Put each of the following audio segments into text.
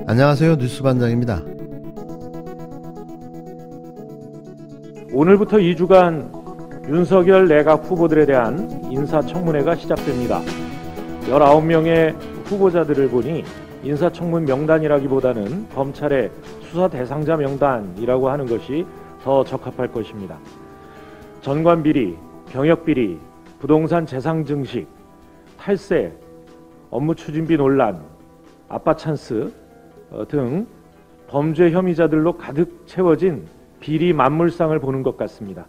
안녕하세요. 뉴스반장입니다. 오늘부터 2주간 윤석열 내각 후보들에 대한 인사청문회가 시작됩니다. 19명의 후보자들을 보니 인사청문 명단이라기보다는 검찰의 수사 대상자 명단이라고 하는 것이 더 적합할 것입니다. 전관비리, 병역비리, 부동산 재상 증식, 탈세, 업무 추진비 논란, 아빠 찬스 등 범죄 혐의자들로 가득 채워진 비리 만물상을 보는 것 같습니다.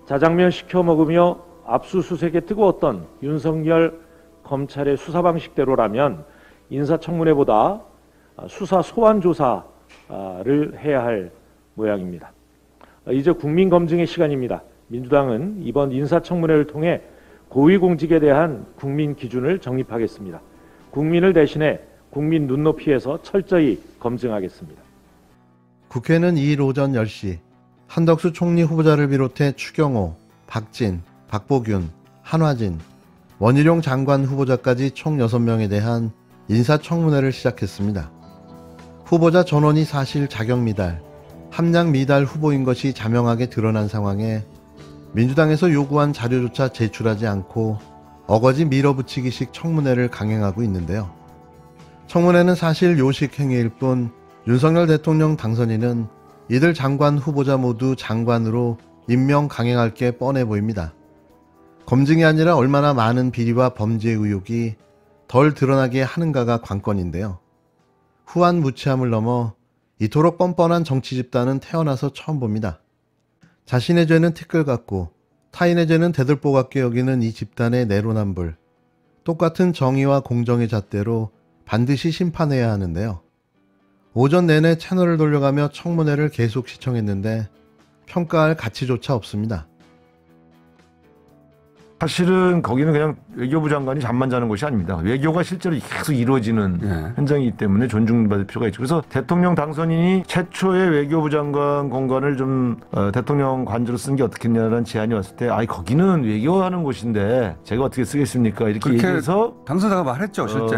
자장면 시켜 먹으며 압수수색에 뜨거웠던 윤석열 검찰의 수사 방식대로라면 인사청문회보다 수사 소환 조사를 해야 할 모양입니다. 이제 국민검증의 시간입니다. 민주당은 이번 인사청문회를 통해 고위공직에 대한 국민 기준을 정립하겠습니다. 국민을 대신해 국민 눈높이에서 철저히 검증하겠습니다. 국회는 2일 오전 10시 한덕수 총리 후보자를 비롯해 추경호, 박진, 박보균, 한화진, 원희룡 장관 후보자까지 총 6명에 대한 인사청문회를 시작했습니다. 후보자 전원이 사실 자격 미달, 함량 미달 후보인 것이 자명하게 드러난 상황에 민주당에서 요구한 자료조차 제출하지 않고 어거지 밀어붙이기식 청문회를 강행하고 있는데요. 청문회는 사실 요식 행위일 뿐 윤석열 대통령 당선인은 이들 장관 후보자 모두 장관으로 임명 강행할 게 뻔해 보입니다. 검증이 아니라 얼마나 많은 비리와 범죄 의혹이 덜 드러나게 하는가가 관건인데요. 후한무치함을 넘어 이토록 뻔뻔한 정치 집단은 태어나서 처음 봅니다. 자신의 죄는 티끌 같고 타인의 죄는 대들보 같게 여기는 이 집단의 내로남불, 똑같은 정의와 공정의 잣대로 반드시 심판해야 하는데요. 오전 내내 채널을 돌려가며 청문회를 계속 시청했는데 평가할 가치조차 없습니다. 사실은 거기는 그냥 외교부 장관이 잠만 자는 곳이 아닙니다. 외교가 실제로 계속 이루어지는 현장이기 때문에 존중받을 필요가 있죠. 그래서 대통령 당선인이 최초의 외교부 장관 공간을 좀 대통령 관저로 쓴 게 어떻겠냐라는 제안이 왔을 때 거기는 외교하는 곳인데 제가 어떻게 쓰겠습니까? 이렇게 얘기해서 당선자가 말했죠. 실제.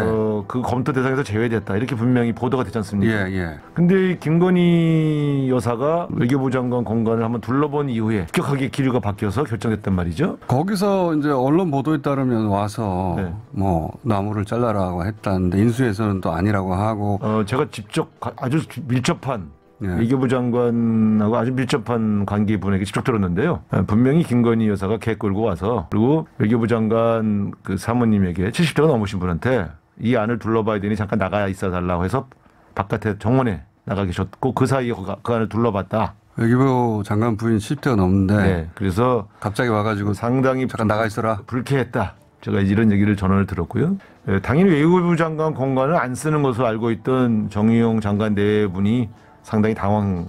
그 검토 대상에서 제외됐다. 이렇게 분명히 보도가 되지 않습니까? 근데 김건희 여사가 외교부 장관 공간을 한번 둘러본 이후에 급격하게 기류가 바뀌어서 결정됐단 말이죠. 거기서 이제 언론 보도에 따르면 와서 뭐 나무를 잘라라고 했다는데 인수에서는 또 아니라고 하고 제가 직접 아주 밀접한 외교부 장관하고 아주 밀접한 관계분에게 직접 들었는데요. 분명히 김건희 여사가 개 끌고 와서 그리고 외교부 장관 그 사모님에게 70대가 넘으신 분한테 이 안을 둘러봐야 되니 잠깐 나가 있어 달라고 해서 바깥에 정원에 나가 계셨고 그 사이에 그 안을 둘러봤다. 외교부 장관 부인 10대가 넘는데 그래서 갑자기 와가지고 상당히 잠깐 나가 있어라. 불쾌했다. 제가 이런 얘기를 전원을 들었고요. 당연히 외교부 장관 공간을 안 쓰는 것으로 알고 있던 정의용 장관 내분이 상당히 당황한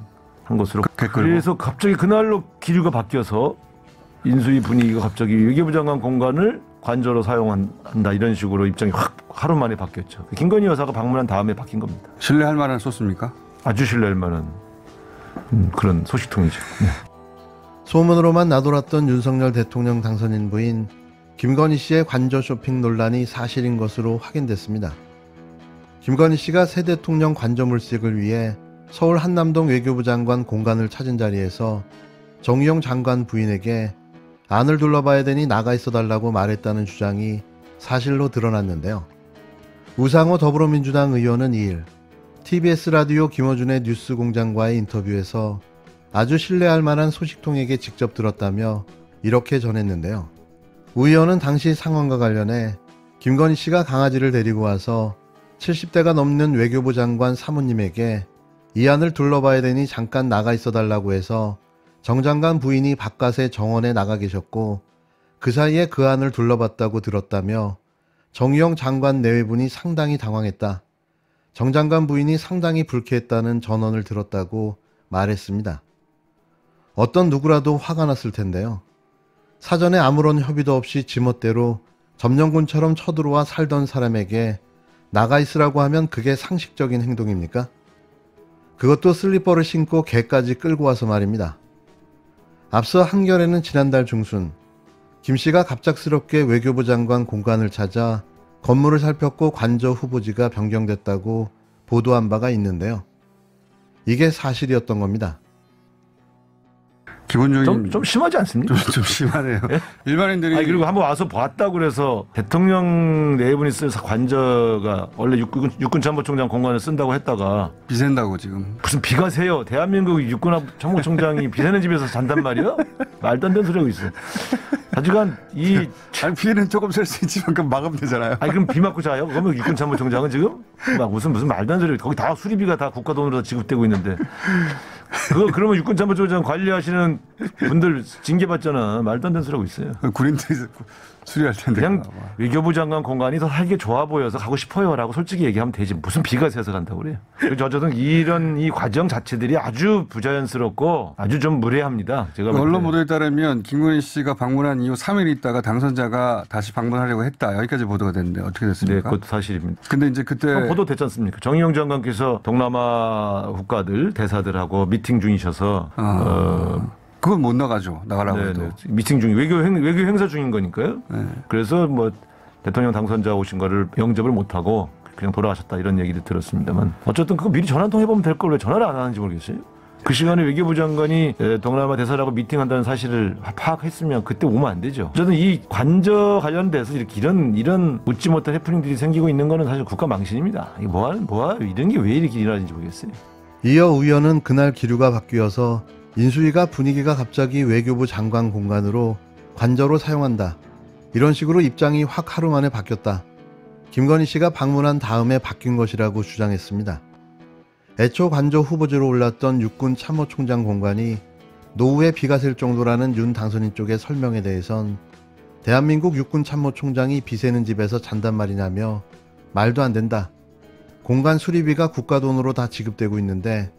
것으로. 그래서 갑자기 그날로 기류가 바뀌어서 인수위 분위기가 갑자기 외교부 장관 공간을 관저로 사용한다 이런 식으로 입장이 확 하루 만에 바뀌었죠. 김건희 여사가 방문한 다음에 바뀐 겁니다. 신뢰할 만한 소스입니까? 아주 신뢰할 만한 그런 소식통이죠. 소문으로만 나돌았던 윤석열 대통령 당선인 부인 김건희 씨의 관저 쇼핑 논란이 사실인 것으로 확인됐습니다. 김건희 씨가 새 대통령 관저 물색을 위해 서울 한남동 외교부 장관 공간을 찾은 자리에서 정의용 장관 부인에게 안을 둘러봐야 되니 나가 있어 달라고 말했다는 주장이 사실로 드러났는데요. 우상호 더불어민주당 의원은 2일 TBS 라디오 김어준의 뉴스공장과의 인터뷰에서 아주 신뢰할 만한 소식통에게 직접 들었다며 이렇게 전했는데요. 우 의원은 당시 상황과 관련해 김건희 씨가 강아지를 데리고 와서 70대가 넘는 외교부 장관 사모님에게 이 안을 둘러봐야 되니 잠깐 나가 있어 달라고 해서 정 장관 부인이 바깥에 정원에 나가 계셨고 그 사이에 그 안을 둘러봤다고 들었다며 정의용 장관 내외분이 상당히 당황했다. 정 장관 부인이 상당히 불쾌했다는 전언을 들었다고 말했습니다. 어떤 누구라도 화가 났을 텐데요. 사전에 아무런 협의도 없이 지멋대로 점령군처럼 쳐들어와 살던 사람에게 나가 있으라고 하면 그게 상식적인 행동입니까? 그것도 슬리퍼를 신고 개까지 끌고 와서 말입니다. 앞서 한겨레는 지난달 중순 김 씨가 갑작스럽게 외교부 장관 공간을 찾아 건물을 살폈고 관저 후보지가 변경됐다고 보도한 바가 있는데요. 이게 사실이었던 겁니다. 기본적인 좀 심하지 않습니까? 좀 심하네요. 예? 일반인들이 그리고 한번 와서 봤다고 그래서 대통령 네 분이 쓸 관저가 원래 육군 참모총장 공간을 쓴다고 했다가 비샌다고 지금. 무슨 비가 새요. 대한민국 육군 참모총장이 비 새는 집에서 잔단 말이야? 말도 안 되는 소리 하고 있어. 하여간 아니 비는 조금 셀 수 있지만 그럼 막으면 되잖아요. 아니 그럼 비 맞고 자요? 그러면 육군 참모총장은 지금 막 무슨 말도 안 되는 소리. 거기 다 수리비가 다 국가 돈으로 지급되고 있는데. 그러면 육군 참모총장 관리하시는 분들 징계받잖아. 말도 안 되는 소리 하고 있어요. 군인들이 수리할 텐데. 그냥 외교부 장관 공간이 더 살기 좋아 보여서 가고 싶어요라고 솔직히 얘기하면 되지. 무슨 비가 새서 간다고 그래요. 어쨌든 이 과정 자체들이 아주 부자연스럽고 아주 좀 무례합니다. 제가 언론 보도에 따르면 김건희 씨가 방문한 이후 3일 있다가 당선자가 다시 방문하려고 했다. 여기까지 보도가 됐는데 어떻게 네, 됐습니까? 그것도 사실입니다. 근데 이제 그때 보도됐지 않습니까? 정의용 장관께서 동남아 국가들 대사들하고 미팅 중이셔서 그건 못 나가죠. 나가라고 해도. 미팅 중 외교 행사 중인 거니까요. 네. 그래서 뭐 대통령 당선자 오신 거를 영접을 못 하고 그냥 돌아가셨다 이런 얘기를 들었습니다만 어쨌든 그거 미리 전화 한 통 해보면 될 걸 왜 전화를 안 하는지 모르겠어요. 그 시간에 외교부 장관이 동남아 대사라고 미팅한다는 사실을 파악했으면 그때 오면 안 되죠. 저는 이 관저 관련돼서 이렇게 이런 웃지 못할 해프닝들이 생기고 있는 거는 사실 국가 망신입니다. 이게 뭐야 이런 게 왜 이렇게 일어나는지 모르겠어요. 이어 우연은 그날 기류가 바뀌어서 인수위가 분위기가 갑자기 외교부 장관 공간으로 관저로 사용한다. 이런 식으로 입장이 확 하루 만에 바뀌었다. 김건희 씨가 방문한 다음에 바뀐 것이라고 주장했습니다. 애초 관저 후보지로 올랐던 육군 참모총장 공간이 노후에 비가 셀 정도라는 윤 당선인 쪽의 설명에 대해선 대한민국 육군 참모총장이 비 새는 집에서 잔단 말이냐며 말도 안 된다. 공간 수리비가 국가 돈으로 다 지급되고 있는데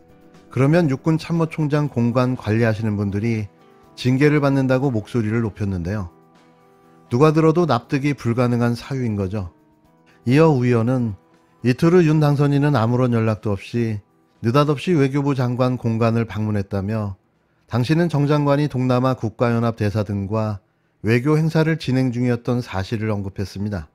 그러면 육군 참모총장 공간 관리하시는 분들이 징계를 받는다고 목소리를 높였는데요. 누가 들어도 납득이 불가능한 사유인 거죠. 이어 우연은 이틀 후 윤 당선인은 아무런 연락도 없이 느닷없이 외교부 장관 공간을 방문했다며 당시는 정 장관이 동남아 국가연합 대사 등과 외교 행사를 진행 중이었던 사실을 언급했습니다.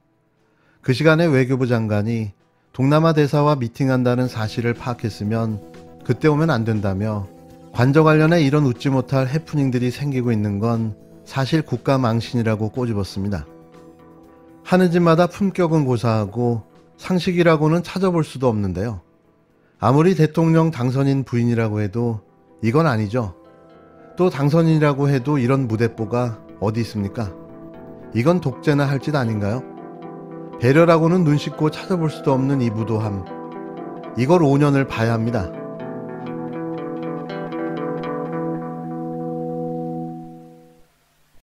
그 시간에 외교부 장관이 동남아 대사와 미팅한다는 사실을 파악했으면 그때 오면 안 된다며 관저 관련해 이런 웃지 못할 해프닝들이 생기고 있는 건 사실 국가 망신이라고 꼬집었습니다. 하는 짓마다 품격은 고사하고 상식이라고는 찾아볼 수도 없는데요. 아무리 대통령 당선인 부인이라고 해도 이건 아니죠. 또 당선인이라고 해도 이런 무대뽀가 어디 있습니까? 이건 독재나 할 짓 아닌가요? 배려라고는 눈 씻고 찾아볼 수도 없는 이 무도함. 이걸 5년을 봐야 합니다.